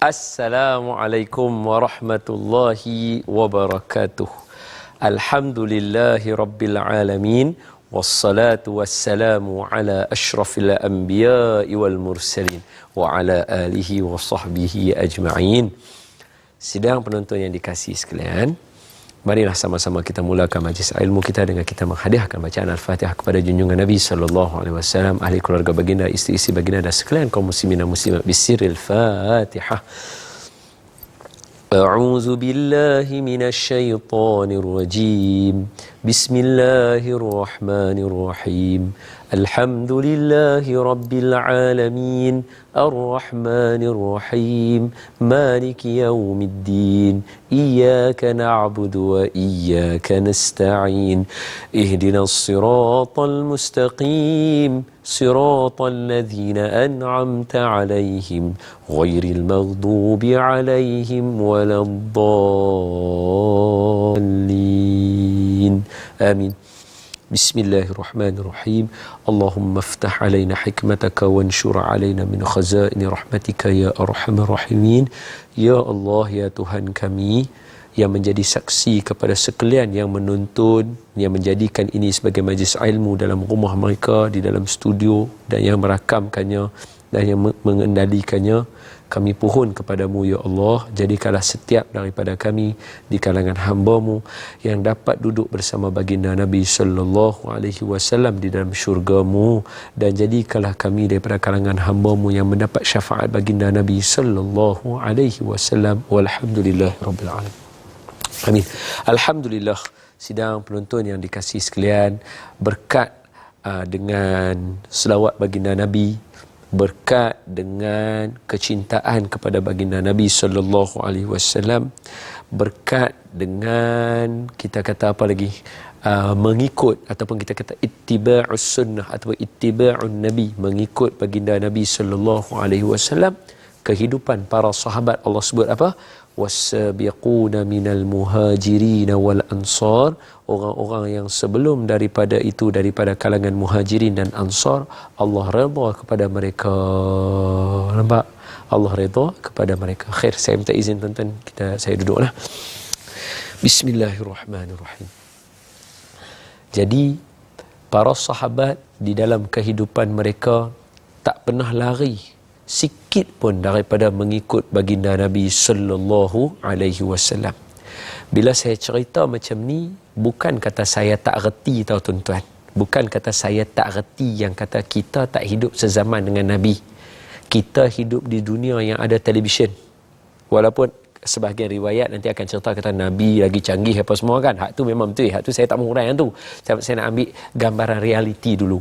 Assalamualaikum warahmatullahi wabarakatuh. Alhamdulillahi rabbil alamin. Wassalatu wassalamu ala ashrafil anbiya'i wal mursalin wa ala alihi wa sahbihi ajma'in. Sidang penonton yang dikasihi sekalian, marilah sama-sama kita mulakan majlis ilmu kita dengan kita menghadiahkan bacaan Al-Fatihah kepada junjungan Nabi sallallahu alaihi wasallam, ahli keluarga baginda, isteri-isteri baginda dan sekalian kaum muslimin dan muslimat bisirril Fatihah. A'udzu billahi minasy syaithanir rajim. Bismillahirrahmanirrahim. Alhamdulillahi rabbil alamin. Ar-Rahmanir Rahim. Maliki yaumiddin. Iyyaka na'budu wa iyyaka nasta'in. Ihdinas siratal mustaqim. Siratal ladzina an'amta 'alaihim ghairil maghdubi 'alaihim waladdallin. Amin. Bismillahirrahmanirrahim. Allahumma aftah alaina hikmataka wanshur alaina min khazaini rahmatika ya arhamar rahimin. Ya Allah, ya Tuhan kami yang menjadi saksi kepada sekalian yang menuntun, yang menjadikan ini sebagai majlis ilmu dalam rumah mereka, di dalam studio, dan yang merakamkannya dan yang mengendalikannya. Kami pohon kepadamu ya Allah, jadikanlah setiap daripada kami di kalangan hamba-Mu yang dapat duduk bersama baginda Nabi sallallahu alaihi wasallam di dalam syurga-Mu, dan jadikanlah kami daripada kalangan hamba-Mu yang mendapat syafaat baginda Nabi sallallahu alaihi wasallam. Walhamdulillahirabbil alamin. Amin. Alhamdulillah, sidang penonton yang dikasihi sekalian, berkat dengan selawat baginda Nabi, berkat dengan kecintaan kepada baginda Nabi sallallahu alaihi wasallam, berkat dengan kita kata apa lagi, mengikut ataupun kita kata ittiba'us sunnah atau ittiba'un nabi, mengikut baginda Nabi sallallahu alaihi wasallam, kehidupan para sahabat. Allah sebut apa? Was-sabiquna minal muhajirin wal ansar, orang-orang yang sebelum daripada itu, daripada kalangan muhajirin dan ansar, Allah redha kepada mereka. Nampak? Allah redha kepada mereka. Khair, saya minta izin tuan-tuan, saya duduklah. Bismillahirrahmanirrahim. Jadi para sahabat di dalam kehidupan mereka tak pernah lari sikit pun daripada mengikut baginda Nabi sallallahu alaihi wasallam. Bila saya cerita macam ni, bukan kata saya tak reti tau tuan-tuan. Bukan kata saya tak reti yang kata kita tak hidup sezaman dengan Nabi. Kita hidup di dunia yang ada televisyen. Walaupun sebahagian riwayat nanti akan cerita kata Nabi lagi canggih apa semua kan. Hak tu memang betul. Hak tu saya tak mengurai yang tu. Saya nak ambil gambaran realiti dulu.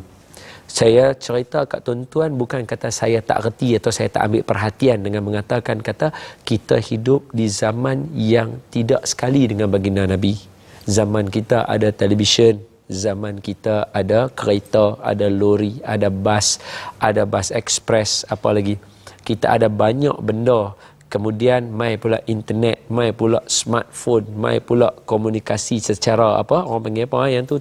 Saya cerita kat tuan-tuan bukan kata saya tak reti atau saya tak ambil perhatian dengan mengatakan kata kita hidup di zaman yang tidak sekali dengan baginda Nabi. Zaman kita ada televisyen, zaman kita ada kereta, ada lori, ada bas ekspres, apa lagi. Kita ada banyak benda. Kemudian mai pula internet, mai pula smartphone, mai pula komunikasi secara apa, orang panggil apa yang tu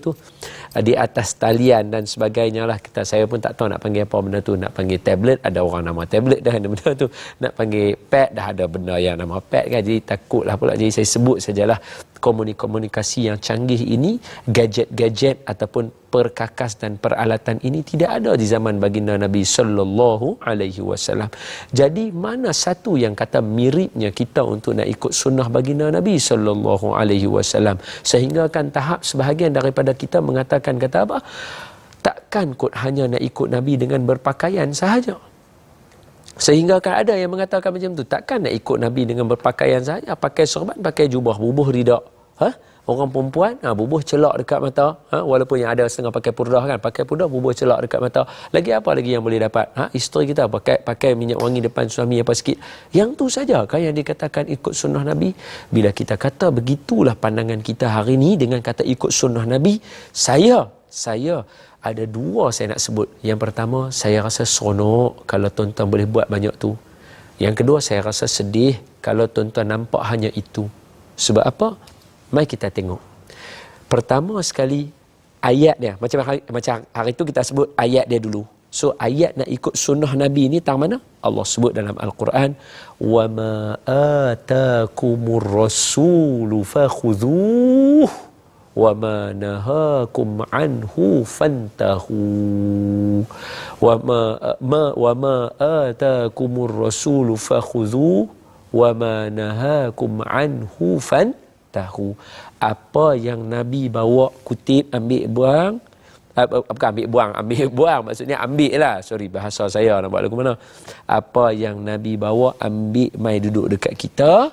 di atas talian dan sebagainya lah. Saya pun tak tahu nak panggil apa benda tu. Nak panggil tablet, ada orang nama tablet dah ada benda tu. Nak panggil pad, dah ada benda yang nama pad kan. Jadi takutlah pula, jadi saya sebut sajalah komunikasi yang canggih ini, gadget-gadget ataupun perkakas dan peralatan ini tidak ada di zaman baginda Nabi sallallahu alaihi wasallam. Jadi mana satu yang kata miripnya kita untuk nak ikut sunnah baginda Nabi sallallahu alaihi wasallam, sehingga kan tahap sebahagian daripada kita mengatakan kata apa? Takkan kot hanya nak ikut Nabi dengan berpakaian sahaja. Sehingga kan ada yang mengatakan macam tu, takkan nak ikut Nabi dengan berpakaian sahaja, pakai serban, pakai jubah, bubuh ridak. Orang perempuan bubuh celak dekat mata, walaupun yang ada setengah pakai purdah kan, pakai purdah, bubuh celak dekat mata. Lagi apa lagi yang boleh dapat? Isteri kita pakai minyak wangi depan suami apa sikit. Yang tu saja kan yang dikatakan ikut sunnah Nabi. Bila kita kata begitulah pandangan kita hari ini dengan kata ikut sunnah Nabi, saya ada dua saya nak sebut. Yang pertama, saya rasa seronok kalau tuan-tuan boleh buat banyak tu. Yang kedua, saya rasa sedih kalau tuan-tuan nampak hanya itu. Sebab apa? Mari kita tengok. Pertama sekali, ayat dia. Macam hari itu kita sebut ayat dia dulu. So ayat nak ikut sunnah Nabi ni tang mana? Allah sebut dalam Al-Quran, wa ma atakumur rasulu fakhudhuhu wa ma nahakum anhu fantahu. Wa ma atakumur rasulu fakhudhuhu wa ma nahakum anhu fantahu. Apa yang Nabi bawa, kutip, ambil buang, bukan ambil buang maksudnya ambil lah, sorry bahasa saya nak buat lagu mana. Apa yang Nabi bawa ambil, mai duduk dekat kita.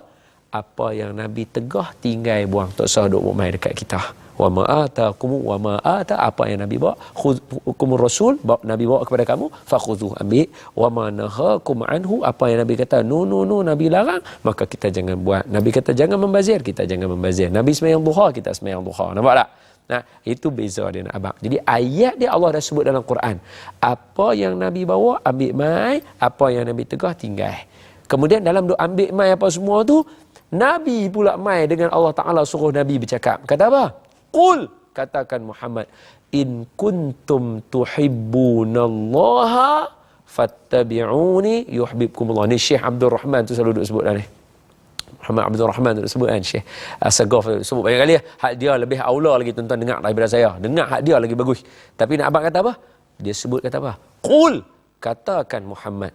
Apa yang Nabi tegah tinggal buang, tak usah duduk mai dekat kita. Wa ma atakum wa ma ata, apa yang Nabi bawa, khuzukumur rasul, Nabi bawa kepada kamu, fakhudhu, ambil. Wa ma nahakum anhu, apa yang Nabi kata no Nabi larang, maka kita jangan buat. Nabi kata jangan membazir, kita jangan membazir. Nabi sembahyang duha, kita sembahyang duha. Nampak tak? Nah, itu beza dia nak abang. Jadi ayat dia Allah dah sebut dalam Quran. Apa yang Nabi bawa, ambil mai. Apa yang Nabi tegah, tinggal. Kemudian dalam doa ambil mai apa semua tu, Nabi pula mai dengan Allah Ta'ala suruh Nabi bercakap. Kata apa? Qul, katakan Muhammad, in kuntum tuhibbunallaha fattabi'uni yuhibbukumullah. Ni Syekh Abdul Rahman tu selalu duk sebut dah ni. Muhammad Abdul Rahman tu sebut kan, Syekh Asagaf sebut banyak kali. Hak dia lebih aula lagi tuan-tuan dengar daripada saya. Dengar hak dia lagi bagus. Tapi nak abang kata apa? Dia sebut kata apa? Qul, katakan Muhammad,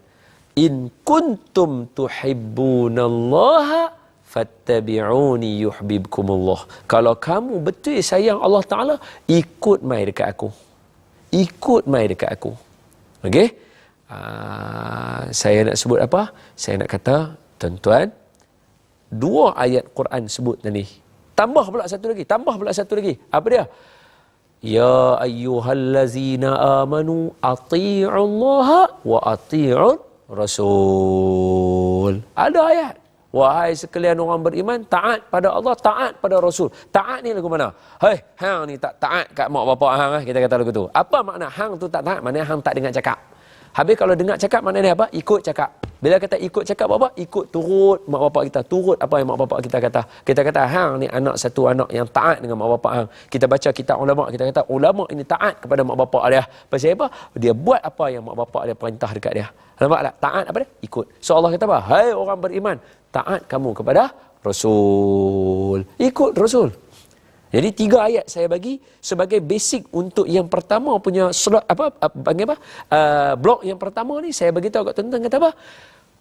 in kuntum tuhibbunallaha fattabi'uni yuhibbukumullah. Kalau kamu betul sayang Allah Ta'ala, ikut mai dekat aku. Ikut mai dekat aku. Okey? Saya nak sebut apa? Saya nak kata, tuan-tuan, dua ayat Quran sebut tadi. Tambah pula satu lagi. Apa dia? Ya ayyuhallazina amanu ati'ullaha wa ati'ur rasul. Ada ayat. Wahai sekalian orang beriman, taat pada Allah, taat pada Rasul. Taat ni lagu mana? Hei, hang ni tak taat kat mak bapak hang, kita kata lagu tu. Apa makna hang tu tak taat? Maknanya hang tak dengar cakap. Habis kalau dengar cakap maknanya apa? Ikut cakap. Bila kata ikut cakap apa? Ikut turut mak bapak kita, turut apa yang mak bapak kita kata. Kita kata hang ni satu anak yang taat dengan mak bapak hang. Kita baca kitab ulama, kita kata ulama ini taat kepada mak bapak dia. Pasal apa? Dia buat apa yang mak bapak dia perintah dekat dia. Nampak tak? Taat apa dia? Ikut. So Allah kata apa? Hai orang beriman, taat kamu kepada Rasul. Ikut Rasul. Jadi 3 ayat saya bagi sebagai basic untuk yang pertama punya blok yang pertama ni saya bagi tahu kat tuan-tuan kata apa?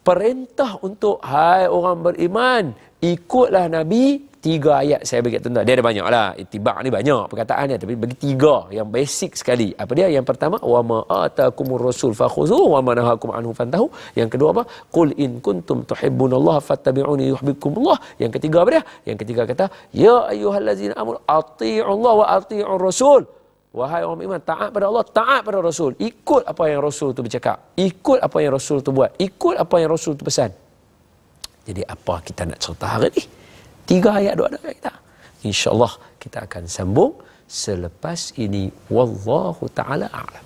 Perintah untuk hai orang beriman, ikutlah Nabi. 3 ayat saya bagi kat tuan-tuan. Dia ada banyak lah. Itibak ni banyak perkataannya, tapi bagi 3 yang basic sekali. Apa dia? Yang pertama, wa ma atakumur rasul fakhudhuhu wa ma nahakum anhu fantahu. Yang kedua apa? Qul in kuntum tuhibbunallaha fattabi'uni yuhibbukumullah. Yang ketiga apa dia? Yang ketiga kata, ya ayyuhallazina amanu ati'ullaha wa ati'ur rasul. Wahai orang beriman, taat pada Allah, taat pada Rasul. Ikut apa yang Rasul tu bercakap. Ikut apa yang Rasul tu buat. Ikut apa yang Rasul tu pesan. Jadi apa kita nak cerita hari ni? 3 ayat doa kat kita. InsyaAllah kita akan sambung selepas ini. Wallahu ta'ala a'lam.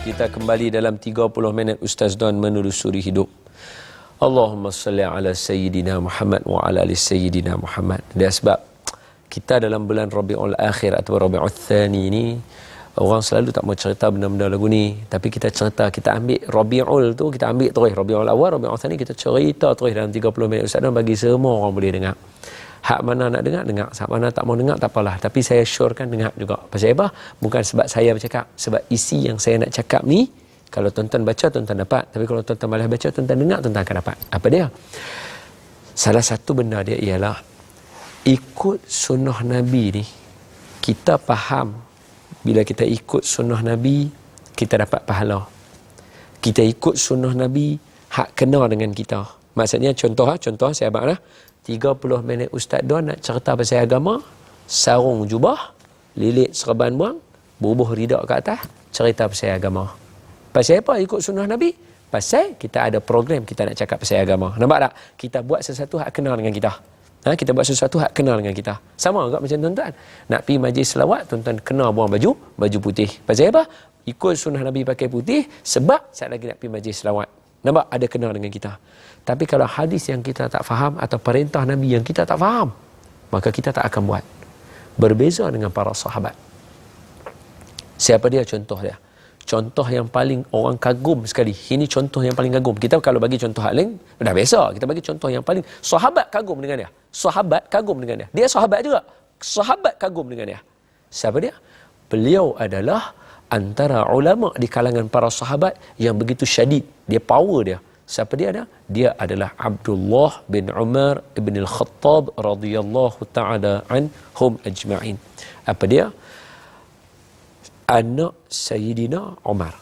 Kita kembali dalam 30 minit Ustaz Don menelusuri hidup. Allahumma salli ala Sayyidina Muhammad wa ala ali Sayyidina Muhammad. Dia sebab kita dalam bulan Rabiul Akhir atau Rabiul Tsani ni, orang selalu tak mau cerita benda-benda lagu ni, tapi kita cerita, kita ambil Rabiul tu, kita ambil terus Rabiul Awal, Rabiul Tsani, kita cerita terus dalam 30 minit Ustaz Don bagi semua orang boleh dengar. Hak mana nak dengar, dengar. Hak mana tak mau dengar, tak apalah. Tapi saya syorkan dengar juga. Pasal apa? Bukan sebab saya bercakap. Sebab isi yang saya nak cakap ni, kalau tuan-tuan baca, tuan-tuan dapat. Tapi kalau tuan-tuan malas baca, tuan-tuan dengar, tuan-tuan akan dapat. Apa dia? Salah satu benda dia ialah, ikut sunnah Nabi ni, kita faham. Bila kita ikut sunnah Nabi, kita dapat pahala. Kita ikut sunnah Nabi, hak kena dengan kita. Maksudnya contoh saya abang lah. 30 minit Ustaz Don nak cerita pasal agama, sarung jubah, lilit serban buang, bubuh ridak ke atas, cerita pasal agama. Pasal apa ikut sunnah Nabi? Pasal kita ada program kita nak cakap pasal agama. Nampak tak? Kita buat sesuatu hak kenal dengan kita. Kita buat sesuatu hak kenal dengan kita. Sama juga macam tuan-tuan. Nak pergi majlis selawat, tuan-tuan kena buang baju putih. Pasal apa? Ikut sunnah Nabi pakai putih sebab saat lagi nak pergi majlis selawat. Nampak? Ada kenal dengan kita. Tapi kalau hadis yang kita tak faham atau perintah Nabi yang kita tak faham, maka kita tak akan buat. Berbeza dengan para sahabat. Siapa dia contoh dia? contoh yang paling orang kagum sekali. Ini contoh yang paling kagum. Kita kalau bagi contoh hal lain, dah biasa. Kita bagi contoh yang paling. Sahabat kagum dengan dia. Sahabat kagum dengan dia. Dia sahabat juga. Sahabat kagum dengan dia. Siapa dia? Beliau adalah antara ulama di kalangan para sahabat yang begitu syadid. Dia power dia. Siapa dia ada? Dia adalah Abdullah bin Umar ibn al-Khattab radhiyallahu ta'ala anhum ajma'in. Apa dia? Anak Sayyidina Umar.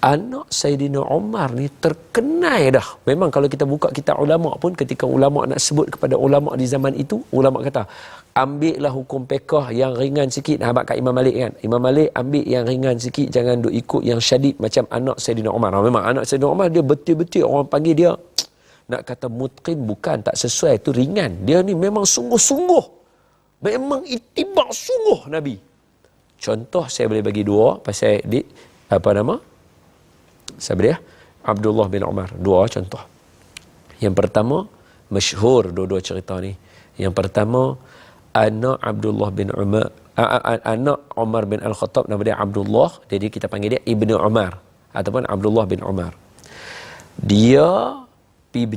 Anak Sayyidina Umar ni terkenal dah. Memang kalau kita buka kitab ulama pun, ketika ulama nak sebut kepada ulama di zaman itu, ulama kata, ambillah hukum fiqh yang ringan sikit. Habaq kat Imam Malik kan. Imam Malik ambil yang ringan sikit, jangan duk ikut yang syadid macam anak Sayyidina Umar. Memang anak Sayyidina Umar dia betul-betul orang panggil dia, nak kata mutqin bukan, tak sesuai, tu ringan. Dia ni memang sungguh-sungguh. Memang itibak sungguh Nabi. Contoh saya boleh bagi dua pasal di apa nama? Siapa dia? Abdullah bin Umar. Dua contoh. Yang pertama, masyhur dua-dua cerita ni. Yang pertama, anak Abdullah bin Umar, anak Umar bin Al-Khattab, nama dia Abdullah, jadi kita panggil dia Ibnu Umar ataupun Abdullah bin Umar. Dia pergi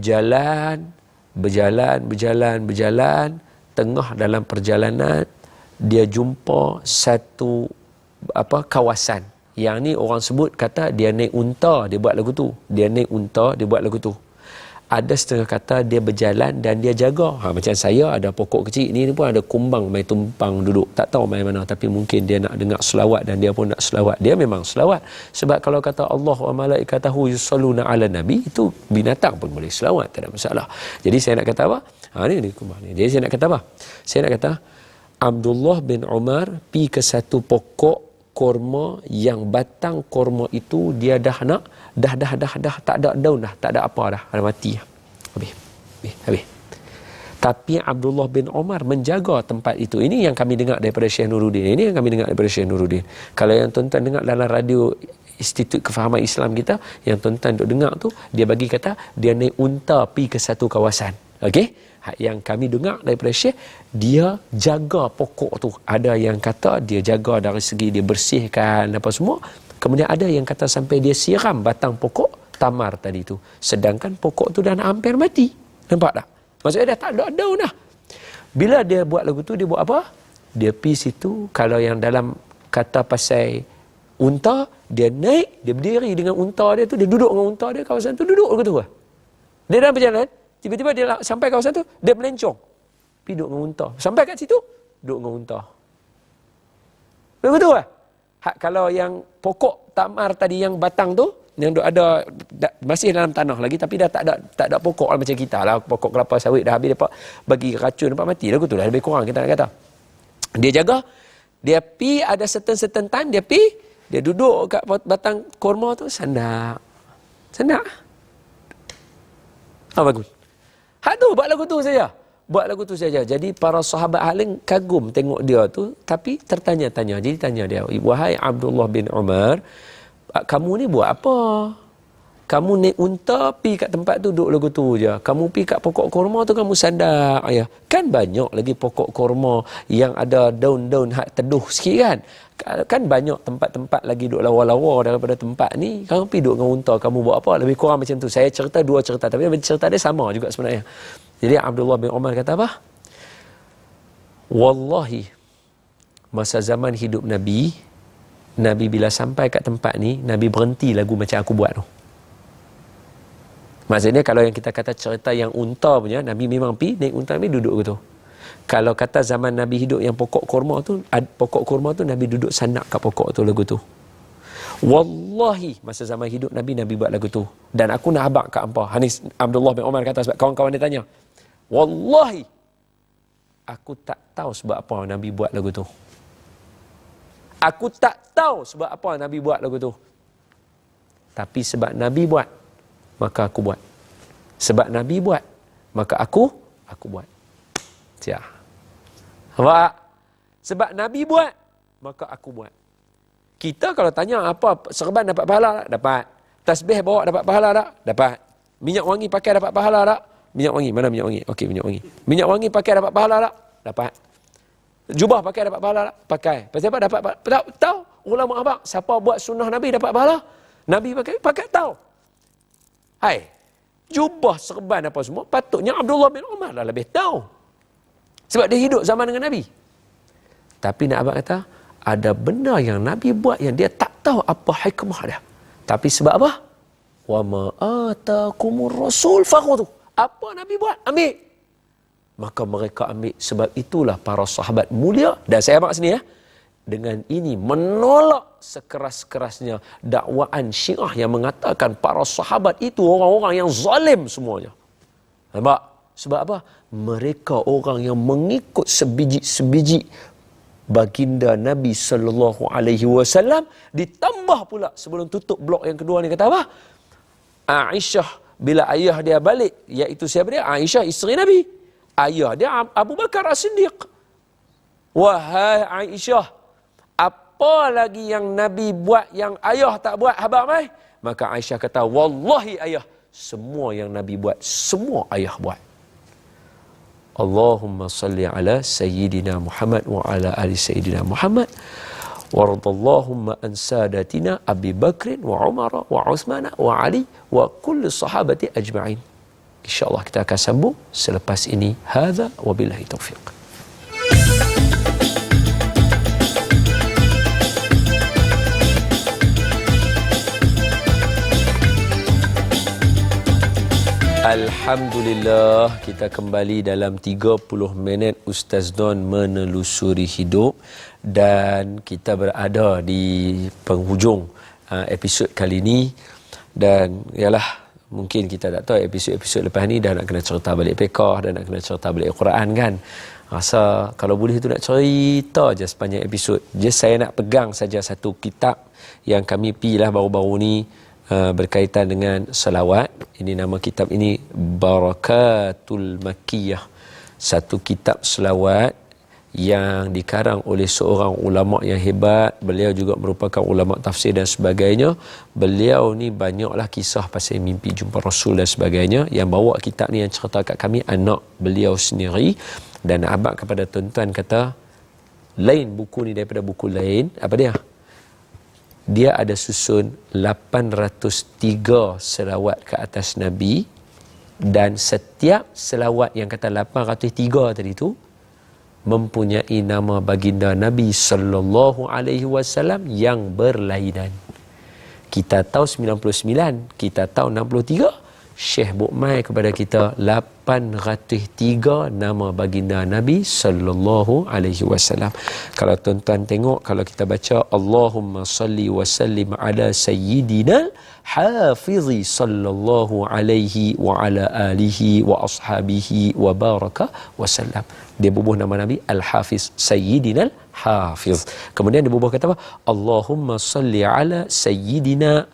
berjalan, tengah dalam perjalanan dia jumpa satu kawasan. Yang ni orang sebut kata dia naik unta, dia buat lagu tu. Dia naik unta, dia buat lagu tu. Ada setengah kata dia berjalan dan dia jaga. Macam saya ada pokok kecil ni pun ada kumbang main tumpang duduk. Tak tahu main mana, tapi mungkin dia nak dengar selawat dan dia pun nak selawat. Dia memang selawat. Sebab kalau kata Allah wa malaikatahu yusalluna ala nabi, itu binatang pun boleh selawat, tak ada masalah. Jadi saya nak kata apa? Ni kumbang ni. Jadi saya nak kata apa? Saya nak kata Abdullah bin Umar pi ke satu pokok korma yang batang korma itu dia dah tak ada daun dah, tak ada apa dah, ada mati. Habis. Tapi Abdullah bin Umar menjaga tempat itu. Ini yang kami dengar daripada Syekh Nuruddin. Kalau yang tuan-tuan dengar dalam radio Institut Kefahaman Islam kita, yang tuan-tuan duk dengar tu, dia bagi kata dia naik unta pi ke satu kawasan. Okey? Yang kami dengar daripada Syekh, dia jaga pokok tu. Ada yang kata dia jaga dari segi dia bersihkan apa semua. Kemudian ada yang kata sampai dia siram batang pokok tamar tadi tu. Sedangkan pokok tu dah nak hampir mati. Nampak tak? Maksudnya dah tak ada daun dah. Bila dia buat lagu tu, dia buat apa? Dia pergi situ. Kalau yang dalam kata pasal unta, dia naik, dia berdiri dengan unta dia tu, dia duduk dengan unta dia, kawasan tu duduk lagu tu. Dia dalam perjalanan, tiba-tiba dia sampai kawasan tu, dia melencong. Pergi duduk dengan unta. Sampai kat situ, duduk dengan unta. Betul tak? Kalau yang pokok tamar tadi yang batang tu, yang ada masih dalam tanah lagi, tapi dah tak ada pokok lah, macam kita lah, pokok kelapa sawit dah habis dapat bagi racun, dapat mati lah, tu lah lebih kurang kita nak kata. Dia jaga, dia pi ada certain time, dia pi, dia duduk kat batang korma tu, sandak. Bagus. Tu buat lagu tu saja. Jadi para sahabat haling kagum tengok dia tu, tapi tertanya-tanya. Jadi tanya dia, wahai Abdullah bin Umar, kamu ni buat apa? Kamu naik unta pi kat tempat tu duduk lagu tu je. Kamu pi kat pokok korma tu kamu sandak ya. Kan banyak lagi pokok korma yang ada daun-daun hak teduh sikit kan. Kan banyak tempat-tempat lagi duduk lawa-lawa daripada tempat ni. Kamu pi duduk dengan unta, kamu buat apa? Lebih kurang macam tu. Saya cerita dua cerita, tapi cerita dia sama juga sebenarnya. Jadi Abdullah bin Umar kata apa? Wallahi, masa zaman hidup Nabi bila sampai kat tempat ni, Nabi berhenti lagu macam aku buat tu. Maksudnya kalau yang kita kata cerita yang unta punya, Nabi memang pi naik unta, Nabi duduk gitu. Kalau kata zaman Nabi hidup yang pokok kurma tu Nabi duduk sandak kat pokok tu lagu tu. Wallahi masa zaman hidup Nabi buat lagu tu. Dan aku nak habaq kat hampa. Hanis Abdullah bin Umar kata, sebab kawan-kawan dia tanya, wallahi aku tak tahu sebab apa Nabi buat lagu tu. Aku tak tahu sebab apa Nabi buat lagu tu. Tapi sebab Nabi buat, maka aku buat. Sebab Nabi buat, maka aku buat. Siap. Nampak? Sebab Nabi buat, maka aku buat. Kita kalau tanya apa, serban dapat pahala tak? Dapat. Tasbih bawa dapat pahala tak? Dapat. Minyak wangi pakai dapat pahala tak? Minyak wangi, mana minyak wangi? Okey, minyak wangi. Minyak wangi pakai dapat pahala tak? Dapat. Jubah pakai dapat pahala tak? Pakai. Pasal apa dapat? Tahu? ulama abang, siapa buat sunnah Nabi dapat pahala? Nabi pakai tahu. Hai, jubah, serban apa semua, patutnya Abdullah bin Umar lah lebih tahu. Sebab dia hidup zaman dengan Nabi. Tapi nak abang kata, ada benda yang Nabi buat yang dia tak tahu apa hikmah dia. Tapi sebab apa? Wa ma atakumur rasul fakhudhu. Apa Nabi buat? Ambil. Maka mereka ambil. Sebab itulah para sahabat mulia, dan saya abang sini ya, dengan ini menolak sekeras-kerasnya dakwaan Syiah yang mengatakan para sahabat itu orang-orang yang zalim semuanya. Nampak? Sebab apa? Mereka orang yang mengikut sebiji-sebiji baginda Nabi sallallahu alaihi wasallam, ditambah pula sebelum tutup blok yang kedua ni kata apa? Aisyah bila ayah dia balik, iaitu siapa dia? Aisyah isteri Nabi. Ayah dia Abu Bakar As-Siddiq. Wahai Aisyah, apa lagi yang Nabi buat yang ayah tak buat, habaq mai? Maka Aisyah kata, wallahi ayah, semua yang Nabi buat, semua ayah buat. Allahumma salli ala Sayyidina Muhammad wa ala ali Sayyidina Muhammad waradallahumma an sadatina Abi Bakrin wa Umar wa Uthman wa Ali wa kulli sahabati ajma'in. InsyaAllah kita akan sambung selepas ini. Hadza wa billahi taufiq. Alhamdulillah, kita kembali dalam 30 minit Ustaz Don menelusuri hidup, dan kita berada di penghujung episod kali ini. Dan ialah, mungkin kita tak tahu episod-episod lepas ni dah nak kena cerita balik fiqh, dah nak kena cerita balik Al-Quran kan. Rasa kalau boleh tu nak cerita je sepanjang episod. Just saya nak pegang saja satu kitab yang kami pilih baru-baru ni, berkaitan dengan salawat. Ini nama kitab ini Barakatul Makkiyah, satu kitab salawat yang dikarang oleh seorang ulama yang hebat. Beliau juga merupakan ulama tafsir dan sebagainya. Beliau ni banyaklah kisah pasal mimpi jumpa Rasul dan sebagainya. Yang bawa kitab ni, yang cerita kat kami, anak beliau sendiri. Dan abang kepada tuan-tuan kata, lain buku ni daripada buku lain. Apa dia? Dia ada susun 803 selawat ke atas Nabi, dan setiap selawat yang kata 803 tadi tu mempunyai nama baginda Nabi sallallahu alaihi wasallam yang berlainan. Kita tahu 99, kita tahu 63. Syekh Bukmai kepada kita 803 nama baginda Nabi sallallahu alaihi wasallam. Kalau tuan-tuan tengok, kalau kita baca Allahumma salli wa sallim ala sayyidina hafizi sallallahu alaihi wa ala alihi wa ashabihi wa baraka wasallam. Dia bubuh nama Nabi Al-Hafiz, Sayyidina Al-Hafiz. Kemudian dia bubuh kata apa? Allahumma salli ala sayyidina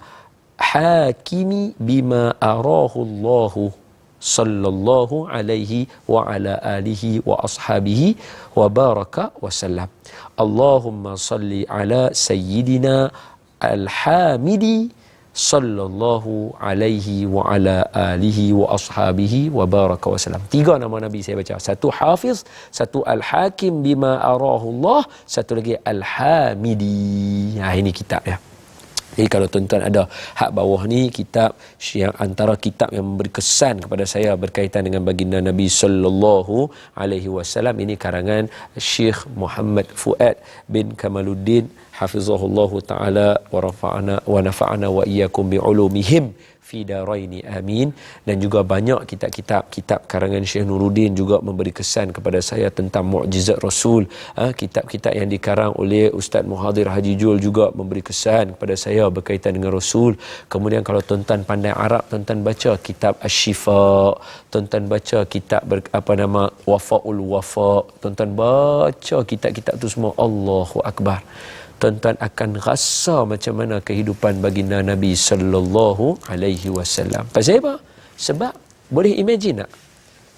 hakimi bima arahu Allahu sallallahu alaihi wa ala alihi wa ashabihi wa baraka wasallam. Allahumma salli ala sayyidina al-hamidi sallallahu alaihi wa ala alihi wa ashabihi wa baraka wasallam. 3 nama Nabi saya baca. Satu Hafiz, satu Al-Hakim bima arahu Allah, satu lagi Al-Hamidi. Ini kitab ya. Jadi kalau tuan-tuan ada hak bawah ni, kitab yang antara kitab yang memberi kesan kepada saya berkaitan dengan baginda Nabi sallallahu alaihi wasallam, ini karangan Syekh Muhammad Fuad bin Kamaluddin hafizahullahu taala wa rafa'ana wa nafa'ana wa iyyakum bi ulumihim fi daraini amin. Dan juga banyak kitab karangan Syekh Nuruddin juga memberi kesan kepada saya tentang mukjizat Rasul. Kitab-kitab yang dikarang oleh Ustaz Muhadir Haji Jul juga memberi kesan kepada saya berkaitan dengan Rasul. Kemudian kalau tuan-tuan pandai Arab, tuan-tuan baca kitab Asy-Syifa, tuan-tuan baca kitab Wafaul Wafa, tuan-tuan baca kitab-kitab tu semua, Allahu Akbar. Tuan-tuan akan rasa macam mana kehidupan baginda Nabi sallallahu alaihi wasallam. Pasal apa? Sebab boleh imagine tak?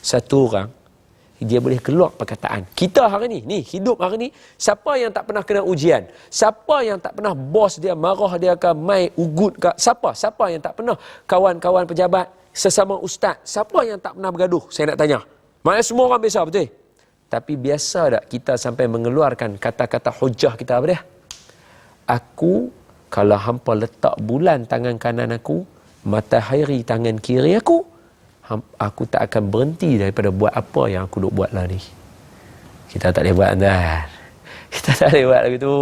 Satu orang dia boleh keluar perkataan. Kita hari ni hidup hari ni, siapa yang tak pernah kena ujian? Siapa yang tak pernah bos dia marah dia ke, mai ugut ke? Siapa yang tak pernah kawan-kawan pejabat, sesama ustaz? Siapa yang tak pernah bergaduh? Saya nak tanya. Maknanya semua orang biasa, betul? Tapi biasa tak kita sampai mengeluarkan kata-kata hujah kita apa dia? Aku, kalau hampa letak bulan tangan kanan aku, matahari tangan kiri aku, aku tak akan berhenti daripada buat apa yang aku duk buat lah ni. Kita tak boleh buat, kan? Kita tak boleh buat lagu tu.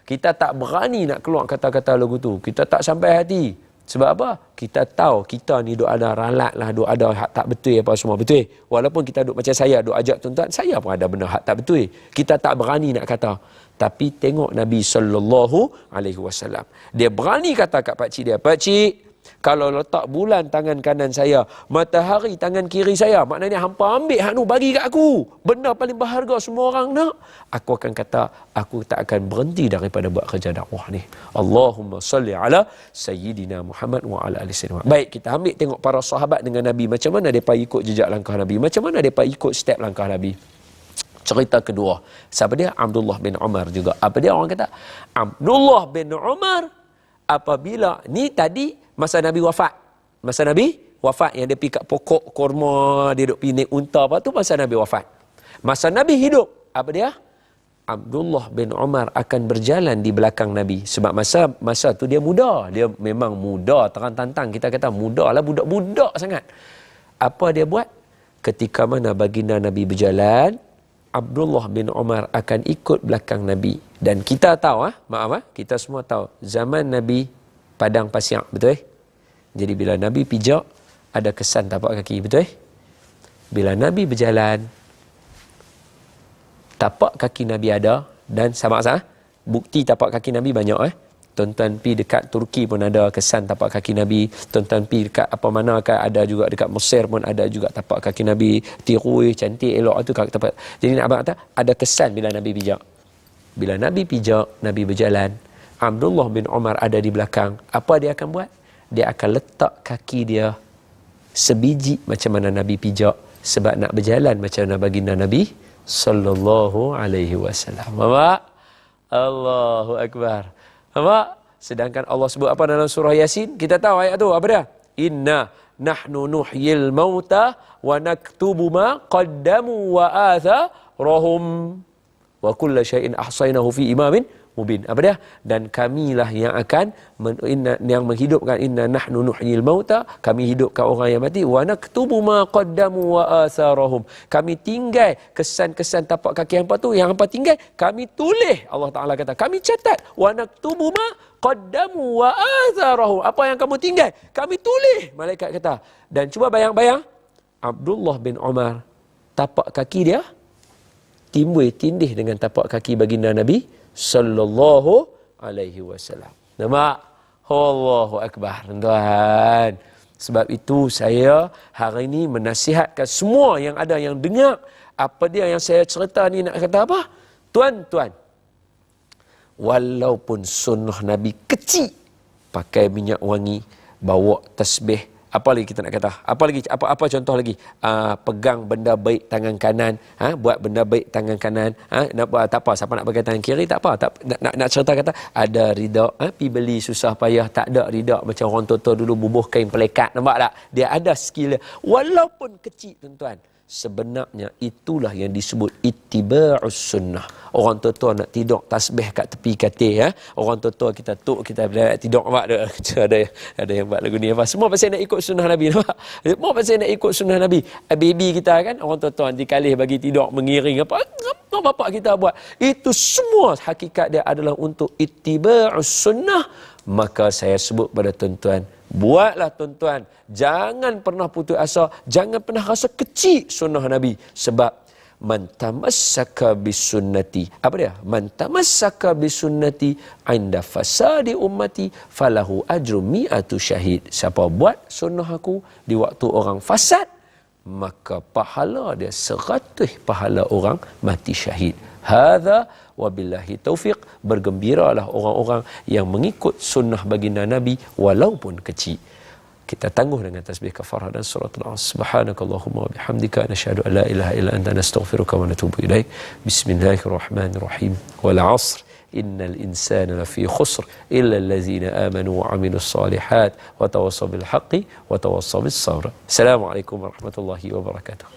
Kita tak berani nak keluar kata-kata lagu tu. Kita tak sampai hati. Sebab apa? Kita tahu kita ni duk ada ralat lah, duk ada hak tak betul apa semua betul. Walaupun kita duk macam saya duk ajak tuan-tuan, saya pun ada benda hak tak betul. Kita tak berani nak kata. Tapi tengok Nabi SAW. Dia berani kata kat pakcik dia, "Pakcik, kalau letak bulan tangan kanan saya, matahari tangan kiri saya, maknanya hampa ambil hak nu bagi kat aku. Benda paling berharga semua orang nak." Aku akan kata, aku tak akan berhenti daripada buat kerja dakwah ni. Allahumma salli ala Sayyidina Muhammad wa ala ali sayyidina. Baik, kita ambil tengok para sahabat dengan Nabi. Macam mana mereka ikut jejak langkah Nabi. Macam mana mereka ikut step langkah Nabi. Cerita kedua. Siapa dia? Abdullah bin Umar juga. Apa dia orang kata? Abdullah bin Umar, apabila, ni tadi masa Nabi wafat. Masa Nabi wafat yang dia pergi kat pokok korma, dia duk pergi naik unta, apa tu masa Nabi wafat. Masa Nabi hidup, apa dia? Abdullah bin Umar akan berjalan di belakang Nabi. Sebab masa tu dia muda. Dia memang muda, terang-tantang. Kita kata muda lah, budak-budak sangat. Apa dia buat? Ketika mana baginda Nabi berjalan, Abdullah bin Umar akan ikut belakang Nabi. Dan kita tahu, kita semua tahu, zaman Nabi padang pasir, betul? Jadi bila Nabi pijak, ada kesan tapak kaki, betul? Bila Nabi berjalan, tapak kaki Nabi ada, dan sama-sama bukti tapak kaki Nabi banyak. Tuan-tuan pi dekat Turki pun ada kesan tapak kaki Nabi. Tuan-tuan pi dekat apa mana kan ada juga, dekat Mesir pun ada juga tapak kaki Nabi. Tirui, cantik, elok tu tapak. Jadi nak abang kata ada kesan bila Nabi pijak. Bila Nabi pijak, Nabi berjalan, Abdullah bin Umar ada di belakang. Apa dia akan buat? Dia akan letak kaki dia sebiji macam mana Nabi pijak, sebab nak berjalan macam mana baginda Nabi sallallahu alaihi wasallam. Nampak? Allahu akbar. Nampak? Sedangkan Allah sebut apa dalam surah Yasin? Kita tahu ayat tu apa dia? Inna nahnu nuhyil mauta wa naktubu ma qaddamu wa atharahum wa kulla syai'in ahsaynahu fi imamin mubin. Apa dia? Dan kamilah yang akan yang menghidupkan. Inna nahnu nuhyil mauta, kami hidupkan orang yang mati, wa naktubu ma qaddamu wa atharahum, kami tinggal kesan-kesan tapak kaki hangpa tu, yang hangpa tinggal kami tulis. Allah Taala kata kami catat, wa naktubu ma qaddamu wa atharahum, apa yang kamu tinggal kami tulis, malaikat kata. Dan cuba bayang-bayang, Abdullah bin Umar, tapak kaki dia timbul tindih dengan tapak kaki baginda Nabi sallallahu alaihi wasallam. Nampak? Allahu akbar, tuan. Sebab itu saya hari ini menasihatkan semua yang ada yang dengar apa dia yang saya cerita ni, nak kata apa? Tuan-tuan, walaupun sunnah Nabi kecil, pakai minyak wangi, bawa tasbih, apa lagi kita nak kata? Apa contoh lagi? Pegang benda baik tangan kanan, buat benda baik tangan kanan, nak buat tak apa, siapa nak pakai tangan kiri tak apa, nak cerita kata ada rida, pi beli susah payah, tak ada rida macam orang tua dulu bubuh kain pelekat, nampak tak? Dia ada skill dia. Walaupun kecil, tuan-tuan, sebenarnya itulah yang disebut ittiba'us sunnah. Orang tua nak tidur tasbih kat tepi katil, orang tua kita kita tidur, nampak ada yang buat lagu ni apa, semua pasal nak ikut sunnah Nabi, nampak? Semua pasal nak ikut sunnah Nabi. Baby kita kan, orang tua nanti kalih bagi tidur mengiring apa bapak kita buat, itu semua hakikat dia adalah untuk ittiba'us sunnah. Maka saya sebut pada tuan-tuan, buatlah tuan-tuan, jangan pernah putus asa, jangan pernah rasa kecil sunnah Nabi. Sebab man tamassaka bisunnati, apa dia? Man tamassaka bisunnati inda fasadi ummati falahu ajru mi'atu syahid. Siapa buat sunnah aku di waktu orang fasad, maka pahala dia 100 pahala orang mati syahid. Hadza wabillahi taufiq. Bergembiralah orang-orang yang mengikut sunnah baginda Nabi walaupun kecil. Kita tangguh dengan tasbih kafarah dan suratul As. Subhanakallahumma wa bihamdika nashhadu an la ilaha illa anta nastaghfiruka wa natubu ilaik. Bismillahirrahmanirrahim. Wal 'asr innal insana lafi khusr illa allazina amanu wa 'amilus solihat wa tawassaw bil haqqi wa tawassaw bis sabr. Assalamualaikum warahmatullahi wabarakatuh.